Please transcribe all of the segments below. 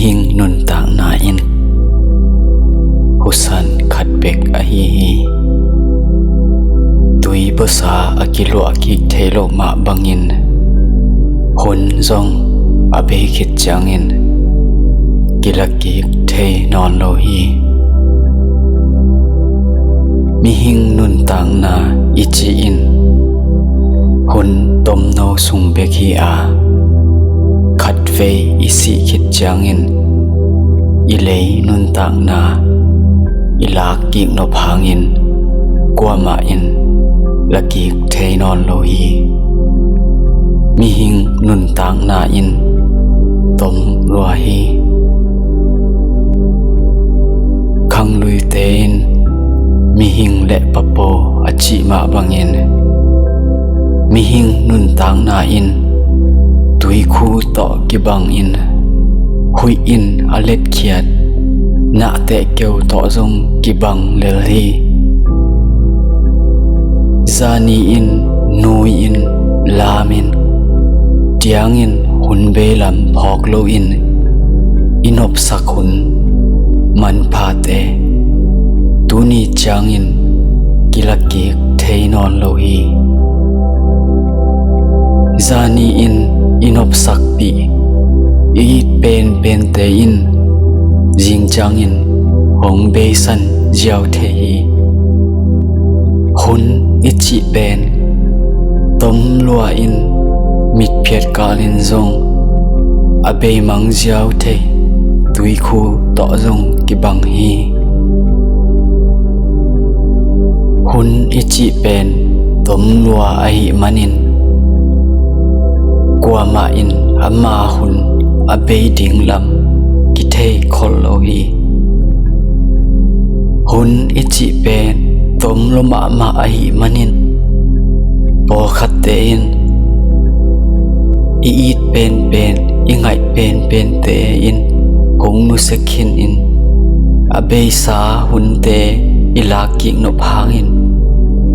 หิงนุนต่างนาอินหุสันขัดเบกอหีฮีตุยภาษาอากิโลอากิเทโลมาบังอินหุนจงอาเบคิดจังอินกิลักกิกเทนอนโลฮีมีหิงนุนต่างนาอิจิอินหุนตมโนสุงเบกฮีอาขัดเวอิสิคิดจังอินอิเลนุนต่างนาอิลากกิกนพางอินกัวมาอินละกิกเทนอนโลฮีมีหิงนุนต่างนาอินตมรัวฮีขังลุยเตนมีหิงและปะโปอจิมาบังอินมีหิงนุนต่างนาอินตุยคูต่อกิบังอินหุยอินอเล็ดเขียดนาเตะเกียวต่อจงกิบังเลลฮีซานีอินนูอินลามินเจียงอินหุนเบลัมพอกโลอินอินอบสักหุนมันพาเตตูนีจางอินกิลักกิกเทนอนโลฮีซานีอินอินอบสักปีอีเป็นเตอินจิงจางอินหงเบสันเจียวเทฮีหุนอิจิเป็นตมลัวอินมิดเพียดกาลินจงอเบมังเจียวเทตุยคูต่อจงกิบังฮีหุนอิจิเป็นตมลัวอหิมันินกัวมาอินอามาหุนอเบดิงลำกิเทคอลโลฮีหุนอิจิเป็นตมลมมาอหิมันินปอขัดเตอินอีดเป็นอิงไงเป็นเตอินหงนุสกินอินอเบสาหุนเตอิลากิกนพางอิน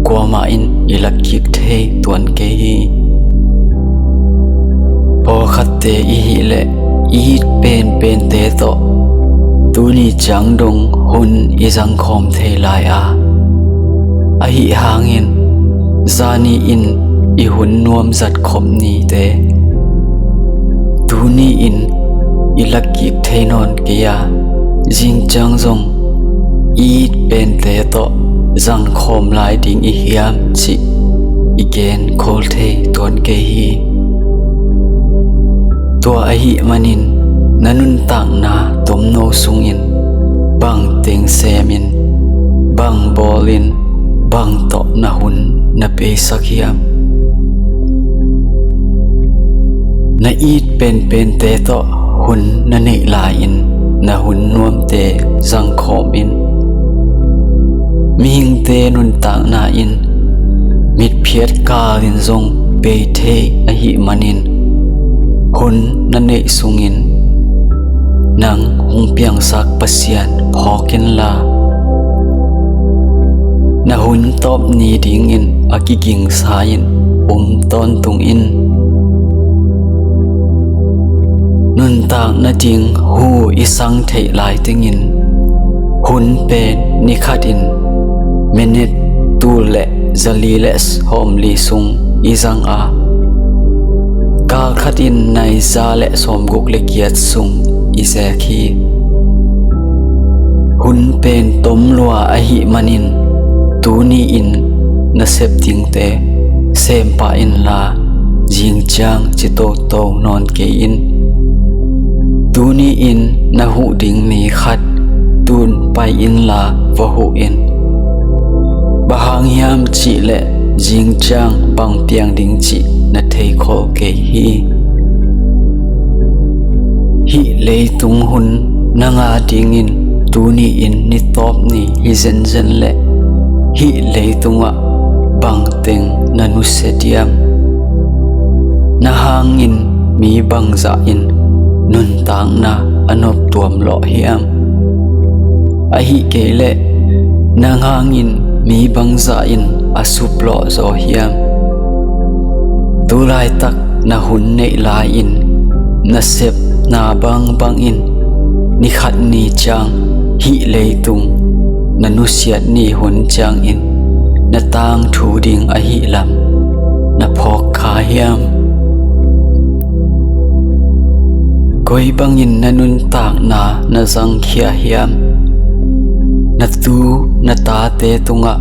กัวมาอินอิลากิกเทตวนเกฮีพอขัดเตอีหิเลอีดเป็นเตโตตูนีจังดงหุนอิจังคอมเทลายอาอหิหางอินซานีอินอิหุนนวมจัดคมนีเตตูนีอินอิลักกิกเทนอนเกียจิงจังจงอีดเป็นเตโตจังคมลายดิงอิฮิยามจิอิเกนโคลเทตวนเกฮีตัวอหิมันินนันุนต่างนาตมโนสุงอินบังเต็งเซมินบังบอลินบังโตนาหุนนาเปสักยามนาอีดเป็นเตโตหุนนาเนลาอินนาหุนนวมเตจังคอมอินมีหิงเตนุนต่างนาอินมิดเพียดกาลินจงเปเทอหิมันินหุนนันเนสุงินนางหงเปียงสักปัสยันพอกินลานาหุนตอบนีดิงอินอากิกิงสายินตอนตุงอินนุนต่างนาจิงหูอิสังเทลายติงอินหุนเป็นนิคัดอินเมเนตตูเลซาลีเลสหอมลีซุงอิซังอากาขัดอินในซาและสมกุกเลเกียดสุงอิเซคีหุนเป็นตมลัวอหิมันินตูนีอินนาเซปติงเตเซมปาอินลาจิงจางจิโตโตนอนเกอินตูนีอินนาหูดิงมีขัดตูนไปอินลาวะหูอินบาหางยามจิและจิงจางบังเปียงดิงจินาเทโคเกฮีฮิเลยตุงหุนนางาดิงอินตูนีอินนิตอบนีฮิเซนและฮิเลยตุงะบังเต็งนานุเสเดียมนาหางอินมีบังซาอินนุนต่างนาอนบตัวมหล่อเฮียมอหิเกเลนางหางอินมีบังซาอินอสุปหล่อโซเฮียมตูลายตักนาหุนเนลาอินนาเซบนาบังอิน ni khat ni chang hi leitung nanu siat ni hun chang in na tang thu ding a hi lam na phok kha hiam koi bangin nanun tak na zang khia hiam na tu na ta te tunga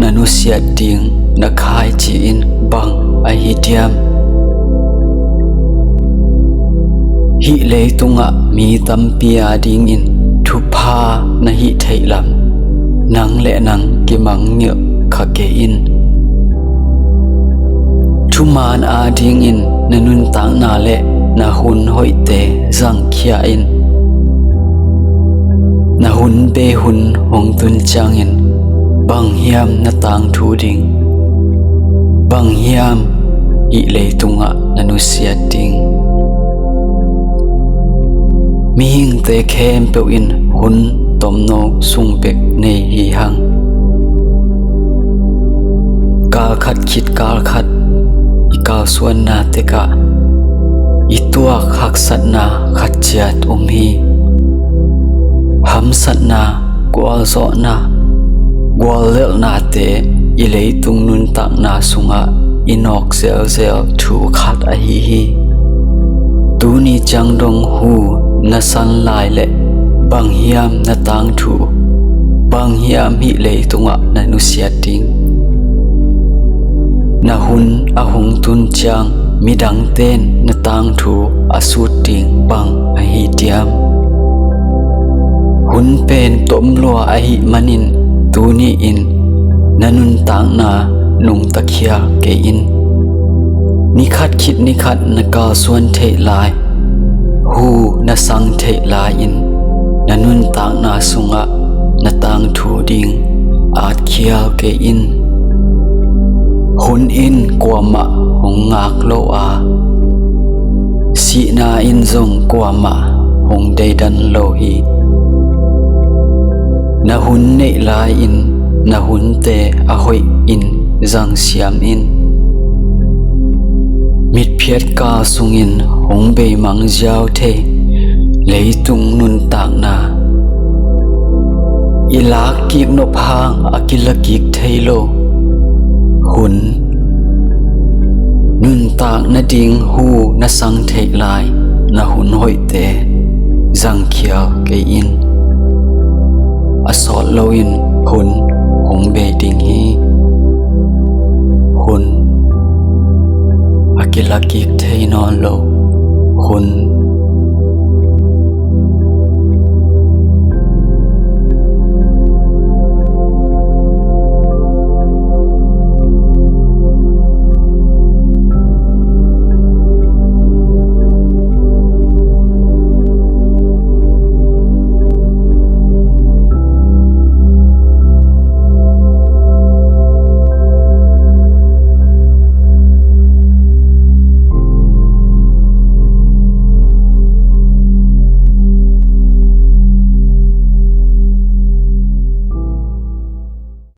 nanu siat ding na khai chi in bang a hi tiam hi leitunga mi tampia ding in thu pha na hi theilam nang le nang ki mang nge kha ke in thu man a ding in nanun tang na le na hun hoi te zang khia in na hun be hun hong tun chang in bang hiam na tang thu ding bang hiam hi leitunga nanu siat ding mi hing te khem pe in hun tom no sung pek nei hi hang kal khat khit kal khat I kal suan na te ka I tua khak sat na khat chiat hi ham sat na gwal zo na gwal lel na te I leitung nun tak na sunga inok zel zel thu khat a hi tu ni chang dong hu na san lai le bang hiam na tang thu bang hiam hi leitunga na nu siat ding na hun a hung tun chang mi dang ten na tang thu a sut ding bang a hi tiam hun pen tom lua a hi manin tu ni in nanun tang na nung takhia ke in ni khat khit ni khat na ka suan thei lai hu na sang thei lai in nanun tang na sunga na tang thu ding at khial ke in hun in kwama hong ngak lo a si na in zong kwama hong dei dan lo hi na hun nei lai in na hun te a hoi in zang siam in mit phiat ka sungin hong be mang jiao the leitung nun tak na ilak kik no phang akila kik thailo hun nun tak na ding hu na sang thei lai na hun hoi te zang khiao ke in asol lo in hun hong be ding hi hun akila kik thei non lo hun